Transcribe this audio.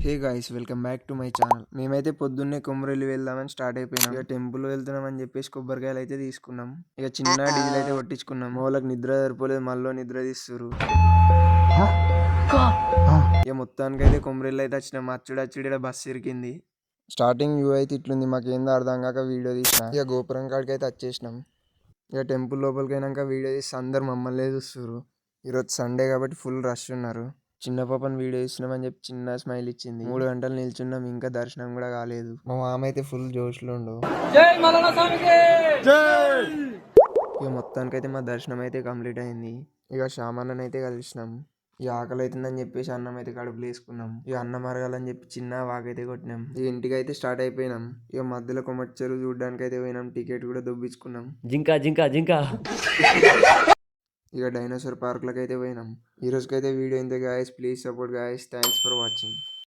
Hey guys, welcome back to my channel. మేమైతే పొద్దున్నే కొమరెల్లి వెళ్దామని స్టార్ట్ అయిపోయినాం. ఇక టెంపుల్ వెళ్తున్నామని చెప్పేసి కొబ్బరికాయలు అయితే తీసుకున్నాం. ఇక చిన్న డీజిల్ అయితే కొట్టించుకున్నాం. వాళ్ళకి నిద్ర సరిపోలేదు, మళ్ళీ నిద్ర తీస్తురు. ఇక మొత్తానికైతే కొమరెల్లి అయితే వచ్చినాం. అచ్చుడు బస్సు ఇరికింది. స్టార్టింగ్ వ్యూ అయితే ఇట్లుంది, మాకేందో అర్థం కాక వీడియో తీసిన. ఇక గోపురం కాడికి అయితే వచ్చేసినాం. ఇక టెంపుల్ లోపలికి అయినాక వీడియో తీసి అందరు మమ్మల్ని చూస్తున్నారు. ఈరోజు సండే కాబట్టి ఫుల్ రష్ ఉన్నారు. చిన్న పాపని వీడియో ఇస్తున్నామని చెప్పి చిన్న స్మైల్ ఇచ్చింది. 3 గంటలు నిల్చున్నాం, ఇంకా దర్శనం కూడా కాలేదు. మా మామ అయితే ఫుల్ జోష్లో ఉండు. ఇక మొత్తానికైతే మా దర్శనం అయితే కంప్లీట్ అయింది. ఇక శ్యామన్నని అయితే కలిసినాం. ఇక ఆకలి అవుతుందని చెప్పేసి అన్నం అయితే కడుపులో వేసుకున్నాం. ఇక అన్నం అరగాలని చెప్పి చిన్న వాకైతే కొట్టినాం. ఇక ఇంటికి అయితే స్టార్ట్ అయిపోయినాం. ఇక మధ్యలో కొమ్మటి చెరువు చూడడానికి అయితే పోయినాం. టికెట్ కూడా దొబ్బించుకున్నాం. జింకా జింకా జింకా ఇక డైనోసార్ పార్క్లకు అయితే పోయినాం. ఈ రోజుకైతే వీడియో ఇంతే guys. Please support guys. Thanks for watching.